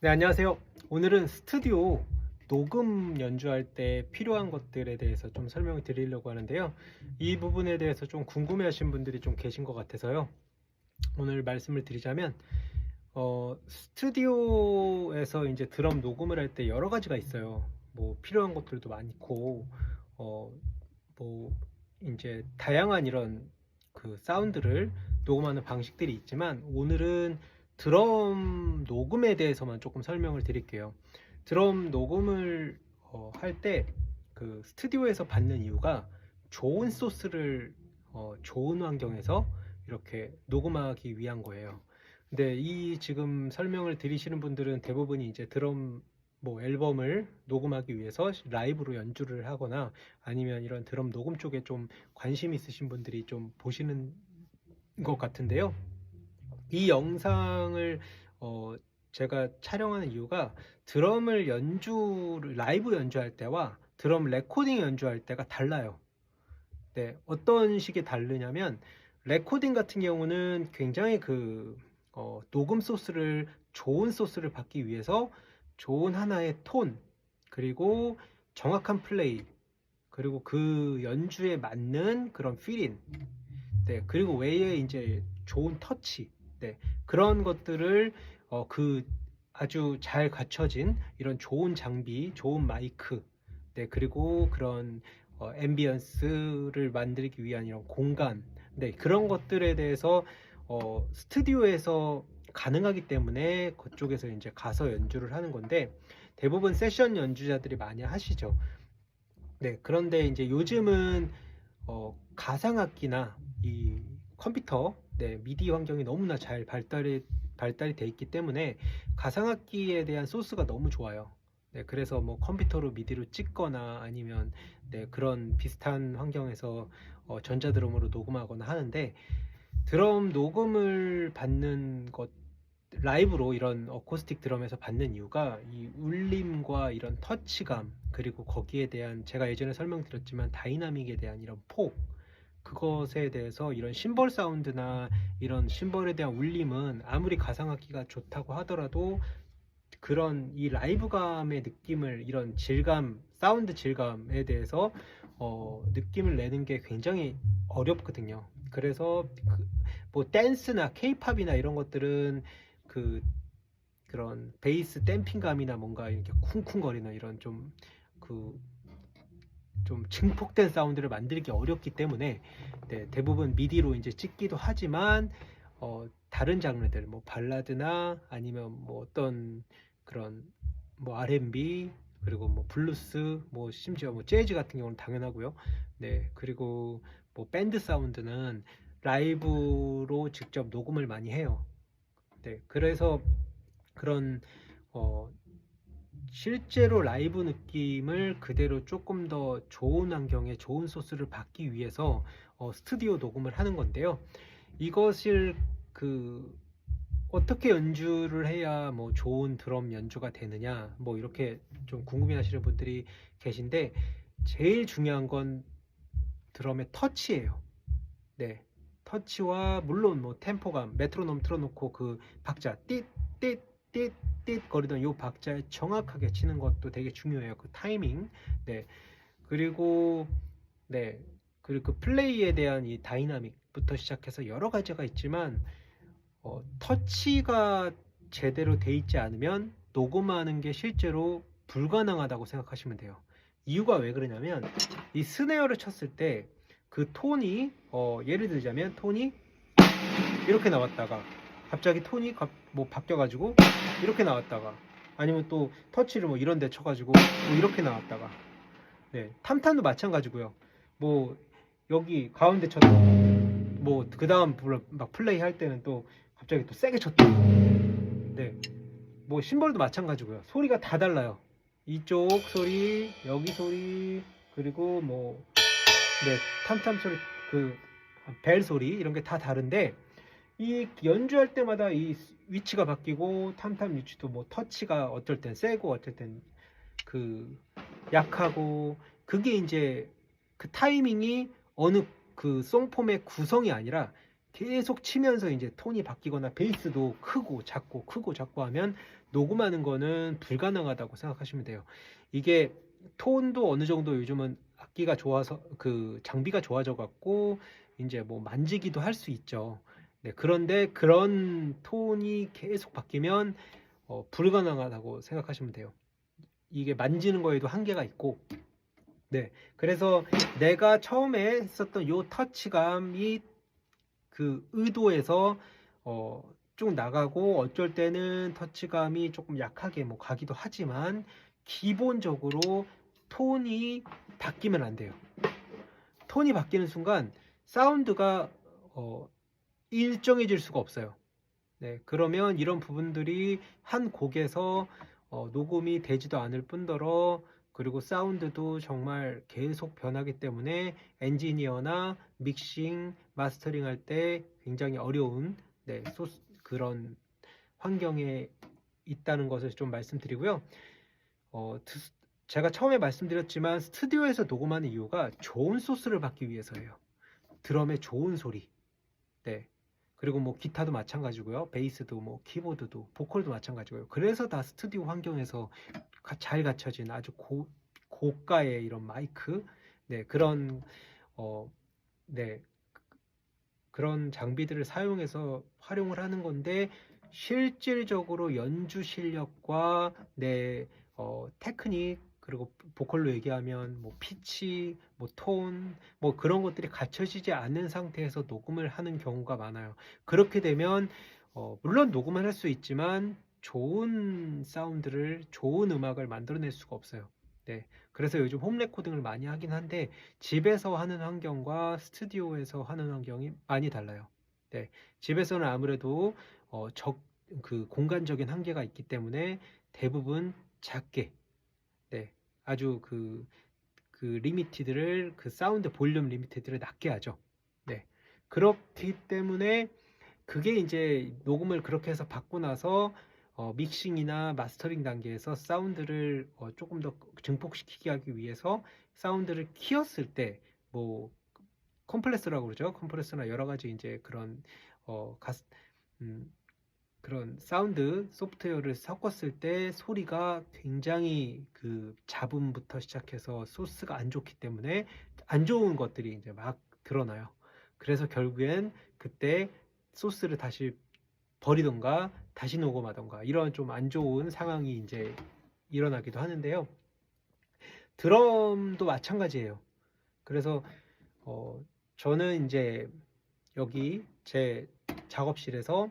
네, 안녕하세요. 오늘은 스튜디오 녹음 연주할 때 필요한 것들에 대해서 좀 설명을 드리려고 하는데요. 이 부분에 대해서 좀 궁금해하신 분들이 좀 계신 것 같아서요. 오늘 말씀을 드리자면, 스튜디오에서 이제 드럼 녹음을 할 때 여러 가지가 있어요. 뭐 필요한 것들도 많고, 어, 뭐 이제 다양한 이런 그 사운드를 녹음하는 방식들이 있지만 오늘은 드럼 녹음에 대해서만 조금 설명을 드릴게요. 드럼 녹음을 할 때 그 스튜디오에서 받는 이유가 좋은 소스를 좋은 환경에서 이렇게 녹음하기 위한 거예요. 근데 이 지금 설명을 들으시는 분들은 대부분이 이제 드럼 뭐 앨범을 녹음하기 위해서 라이브로 연주를 하거나 아니면 이런 드럼 녹음 쪽에 좀 관심 있으신 분들이 좀 보시는 것 같은데요. 이 영상을 어, 제가 촬영하는 이유가 드럼을 라이브 연주할 때와 드럼 레코딩 연주할 때가 달라요. 네, 어떤 식이 다르냐면 레코딩 같은 경우는 굉장히 녹음 소스를 좋은 소스를 받기 위해서 좋은 하나의 톤 그리고 정확한 플레이 그리고 그 연주에 맞는 그런 필인 네, 그리고 외에 이제 좋은 터치 네, 그런 것들을 그 아주 잘 갖춰진 이런 좋은 장비, 좋은 마이크 네, 그리고 그런 앰비언스를 만들기 위한 이런 공간 네, 그런 것들에 대해서 스튜디오에서 가능하기 때문에 그쪽에서 이제 가서 연주를 하는 건데 대부분 세션 연주자들이 많이 하시죠. 네, 그런데 이제 요즘은 가상악기나 이 컴퓨터, 네, 미디 환경이 너무나 잘 발달이 돼 있기 때문에 가상악기에 대한 소스가 너무 좋아요. 네, 그래서 뭐 컴퓨터로 미디로 찍거나 아니면 네, 그런 비슷한 환경에서 전자드럼으로 녹음하거나 하는데 드럼 녹음을 받는 것 라이브로 이런 어쿠스틱 드럼에서 받는 이유가 이 울림과 이런 터치감 그리고 거기에 대한 제가 예전에 설명드렸지만 다이나믹에 대한 이런 폭 그것에 대해서 이런 심벌 사운드나 이런 심벌에 대한 울림은 아무리 가상악기가 좋다고 하더라도 그런 이 라이브감의 느낌을 이런 질감 사운드 질감에 대해서 느낌을 내는 게 굉장히 어렵거든요. 그래서 뭐 댄스나 케이팝이나 이런 것들은 그 그런 베이스 댐핑감이나 뭔가 이렇게 쿵쿵거리는 이런 좀 증폭된 사운드를 만들기 어렵기 때문에 네, 대부분 미디로 이제 찍기도 하지만 다른 장르들 뭐 발라드나 아니면 뭐 어떤 그런 뭐 R&B 그리고 뭐 블루스 뭐 심지어 뭐 재즈 같은 경우는 당연하고요. 네, 그리고 뭐 밴드 사운드는 라이브로 직접 녹음을 많이 해요. 네, 그래서 그런 어, 실제로 라이브 느낌을 그대로 조금 더 좋은 환경에 좋은 소스를 받기 위해서 스튜디오 녹음을 하는 건데요. 이것을 그 어떻게 연주를 해야 뭐 좋은 드럼 연주가 되느냐 뭐 이렇게 좀 궁금해하시는 분들이 계신데 제일 중요한 건 드럼의 터치예요. 네, 터치와 물론 뭐 템포감, 메트로놈 틀어놓고 그 박자 띠띠띠띠 거리던 요 박자에 정확하게 치는 것도 되게 중요해요. 그 타이밍. 네, 그리고 네, 그리고 그 플레이에 대한 이 다이나믹부터 시작해서 여러 가지가 있지만 터치가 제대로 돼 있지 않으면 녹음하는 게 실제로 불가능하다고 생각하시면 돼요. 이유가 왜 그러냐면 이 스네어를 쳤을 때 그 톤이 예를 들자면 톤이 이렇게 나왔다가 갑자기 톤이 뭐 바뀌어가지고 이렇게 나왔다가 아니면 또 터치를 뭐 이런 데 쳐가지고 뭐 이렇게 나왔다가 네, 탐탐도 마찬가지고요. 뭐 여기 가운데 쳤다 뭐 그 다음 막 플레이 할 때는 또 갑자기 또 세게 쳤다 네, 뭐 심벌도 마찬가지고요. 소리가 다 달라요. 이쪽 소리, 여기 소리, 그리고 뭐 네, 탐탐 소리, 그 벨 소리 이런 게 다 다른데 이 연주할 때마다 이 위치가 바뀌고 탐탐 위치도 뭐 터치가 어떨 땐 세고 어떨 땐 그 약하고 그게 이제 그 타이밍이 어느 그 송폼의 구성이 아니라 계속 치면서 이제 톤이 바뀌거나 베이스도 크고 작고 하면 녹음하는 거는 불가능하다고 생각하시면 돼요. 이게 톤도 어느 정도 요즘은 악기가 좋아서 그 장비가 좋아져 갖고 이제 뭐 만지기도 할 수 있죠. 네, 그런데 그런 톤이 계속 바뀌면 불가능하다고 생각하시면 돼요. 이게 만지는 거에도 한계가 있고, 네, 그래서 내가 처음에 했었던 요 터치감이 그 의도에서 쭉 나가고, 어쩔 때는 터치감이 조금 약하게 뭐 가기도 하지만 기본적으로 톤이 바뀌면 안 돼요. 톤이 바뀌는 순간 사운드가 일정해질 수가 없어요. 네, 그러면 이런 부분들이 한 곡에서 녹음이 되지도 않을 뿐더러, 그리고 사운드도 정말 계속 변하기 때문에 엔지니어나 믹싱, 마스터링 할 때 굉장히 어려운, 네, 그런 환경에 있다는 것을 좀 말씀드리고요. 제가 처음에 말씀드렸지만 스튜디오에서 녹음하는 이유가 좋은 소스를 받기 위해서예요. 드럼의 좋은 소리. 네. 그리고 뭐 기타도 마찬가지고요. 베이스도 뭐 키보드도 보컬도 마찬가지고요. 그래서 다 스튜디오 환경에서 잘 갖춰진 아주 고가의 이런 마이크, 네, 그런 네, 그런 장비들을 사용해서 활용을 하는 건데, 실질적으로 연주 실력과 내 테크닉, 그리고 보컬로 얘기하면 뭐 피치, 뭐 톤, 뭐 그런 것들이 갖춰지지 않은 상태에서 녹음을 하는 경우가 많아요. 그렇게 되면 물론 녹음을 할 수 있지만 좋은 사운드를, 좋은 음악을 만들어낼 수가 없어요. 네, 그래서 요즘 홈 레코딩을 많이 하긴 한데, 집에서 하는 환경과 스튜디오에서 하는 환경이 많이 달라요. 네, 집에서는 아무래도 그 공간적인 한계가 있기 때문에 대부분 작게, 네, 아주 그 리미티드를, 그 사운드 볼륨 리미티드를 낮게 하죠. 네, 그렇기 때문에 그게 이제 녹음을 그렇게 해서 받고 나서 믹싱이나 마스터링 단계에서 사운드를 조금 더 증폭시키게 하기 위해서 사운드를 키웠을 때, 뭐 컴프레서라고 그러죠. 컴프레서나 여러 가지 이제 그런 어, 가스, 음, 그런 사운드 소프트웨어를 섞었을 때 소리가 굉장히 그 잡음부터 시작해서 소스가 안 좋기 때문에 안 좋은 것들이 이제 막 드러나요. 그래서 결국엔 그때 소스를 다시 버리던가 다시 녹음하던가 이런 좀 안 좋은 상황이 이제 일어나기도 하는데요. 드럼도 마찬가지예요. 그래서 저는 이제 여기 제 작업실에서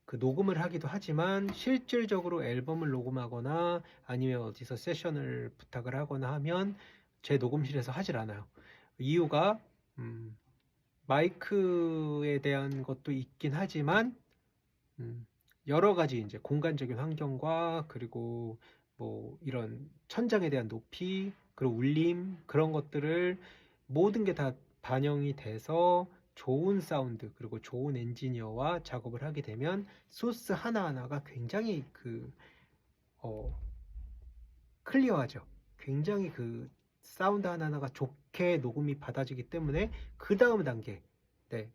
그 녹음을 하기도 하지만, 실질적으로 앨범을 녹음하거나 아니면 어디서 세션을 부탁을 하거나 하면 제 녹음실에서 하질 않아요. 이유가 마이크에 대한 것도 있긴 하지만 여러 가지 이제 공간적인 환경과, 그리고 뭐 이런 천장에 대한 높이, 그리고 울림, 그런 것들을 모든 게 다 반영이 돼서 좋은 사운드, 그리고 좋은 엔지니어와 작업을 하게 되면 소스 하나하나가 굉장히 클리어하죠. 굉장히 그 사운드 하나하나가 좋게 녹음이 받아지기 때문에 그 다음 단계, 네,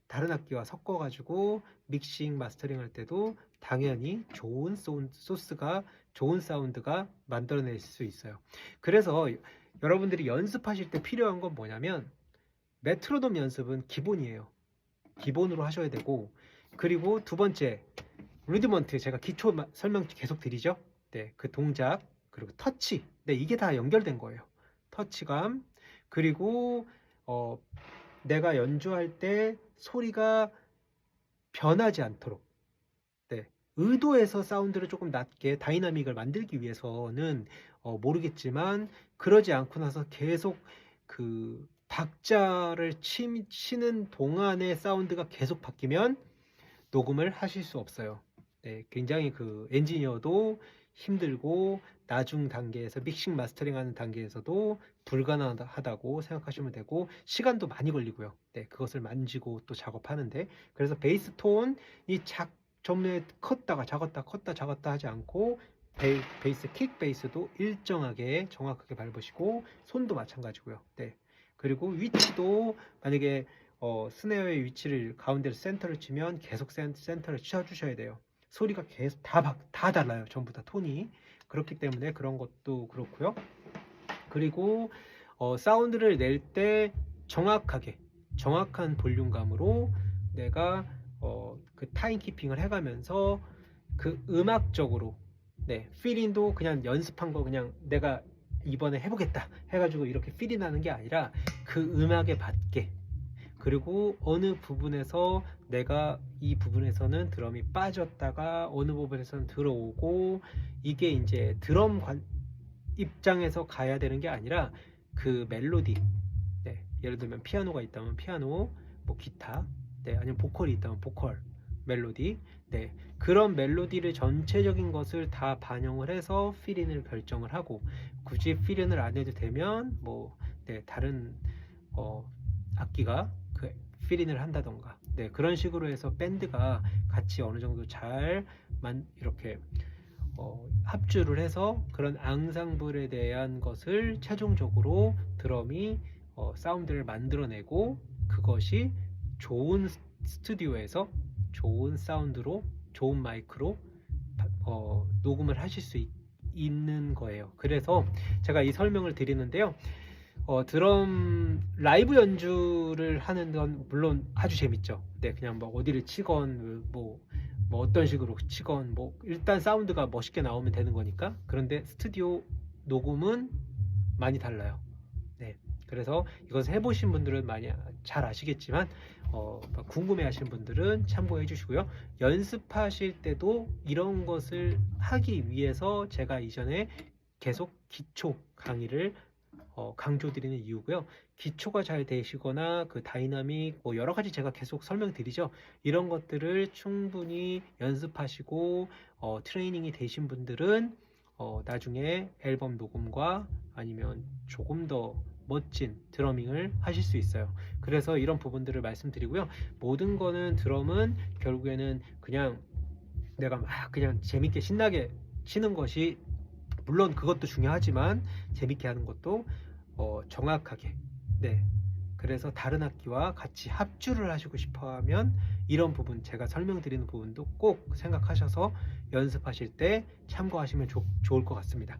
다른 악기와 섞어가지고 믹싱, 마스터링 할 때도 당연히 좋은 소스가, 좋은 사운드가 만들어낼 수 있어요. 그래서 여러분들이 연습하실 때 필요한 건 뭐냐면, 메트로놈 연습은 기본이에요. 기본으로 하셔야 되고, 그리고 두 번째, 루디먼트, 제가 기초 설명 계속 드리죠. 네, 그 동작, 그리고 터치, 네, 이게 다 연결된 거예요. 터치감, 그리고 내가 연주할 때 소리가 변하지 않도록, 네, 의도해서 사운드를 조금 낮게 다이나믹을 만들기 위해서는 모르겠지만, 그러지 않고 나서 계속 그 박자를 치는 동안의 사운드가 계속 바뀌면 녹음을 하실 수 없어요. 네, 굉장히 그 엔지니어도 힘들고, 나중 단계에서 믹싱 마스터링 하는 단계에서도 불가능하다고 생각하시면 되고, 시간도 많이 걸리고요. 네, 그것을 만지고 또 작업하는데, 그래서 베이스 톤이 전에 컸다가 작았다 컸다 작았다 하지 않고, 베이스 킥 베이스도 일정하게 정확하게 밟으시고, 손도 마찬가지고요. 네, 그리고 위치도 만약에 스네어의 위치를 가운데로 센터를 치면 계속 센터를 쳐주셔야 돼요. 소리가 계속 다 달라요. 전부 다 톤이. 그렇기 때문에 그런 것도 그렇고요. 그리고 사운드를 낼 때 정확한 볼륨감으로 내가 그 타임 키핑을 해가면서 그 음악적으로 필인도 그냥 연습한 거 그냥 내가 이번에 해보겠다 해가지고 이렇게 필이 나는 게 아니라 그 음악에 맞게, 그리고 어느 부분에서 내가 이 부분에서는 드럼이 빠졌다가 어느 부분에서는 들어오고, 이게 이제 드럼 입장에서 가야 되는 게 아니라 그 멜로디, 예를 들면 피아노가 있다면 피아노, 뭐 기타, 아니면 보컬이 있다면 보컬 멜로디, 그런 멜로디를 전체적인 것을 다 반영을 해서 필인을 결정을 하고, 굳이 필인을 안 해도 되면 뭐 다른 악기가 그 필인을 한다던가, 그런 식으로 해서 밴드가 같이 어느 정도 잘 이렇게 합주를 해서 그런 앙상블에 대한 것을 최종적으로 드럼이 사운드를 만들어내고, 그것이 좋은 스튜디오에서 좋은 사운드로 좋은 마이크로 녹음을 하실 수 있는 거예요. 그래서 제가 이 설명을 드리는데요. 드럼 라이브 연주를 하는 건 물론 아주 재밌죠. 그냥 뭐 어디를 치건 뭐 어떤 식으로 치건 뭐 일단 사운드가 멋있게 나오면 되는 거니까. 그런데 스튜디오 녹음은 많이 달라요. 그래서 이것을 해보신 분들은 많이 잘 아시겠지만 궁금해 하시는 분들은 참고해 주시고요. 연습하실 때도 이런 것을 하기 위해서 제가 이전에 계속 기초 강의를 강조드리는 이유고요. 기초가 잘 되시거나 그 다이나믹 뭐 여러 가지 제가 계속 설명드리죠. 이런 것들을 충분히 연습하시고 트레이닝이 되신 분들은 나중에 앨범 녹음과 아니면 조금 더 멋진 드러밍을 하실 수 있어요. 그래서 이런 부분들을 말씀드리고요. 모든 거는 드럼은 결국에는 그냥 내가 막 그냥 재밌게 신나게 치는 것이, 물론 그것도 중요하지만 재밌게 하는 것도 정확하게, 그래서 다른 악기와 같이 합주를 하시고 싶어 하면 이런 부분, 제가 설명드리는 부분도 꼭 생각하셔서 연습하실 때 참고하시면 좋을 것 같습니다.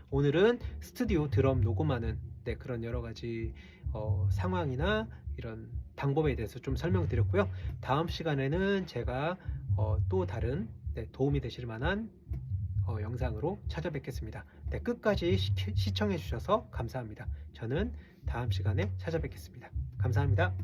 오늘은 스튜디오 드럼 녹음하는 그런 여러 가지 상황이나 이런 방법에 대해서 좀 설명드렸고요. 다음 시간에는 제가 또 다른 도움이 되실 만한 영상으로 찾아뵙겠습니다. 끝까지 시청해 주셔서 감사합니다. 저는 다음 시간에 찾아뵙겠습니다. 감사합니다.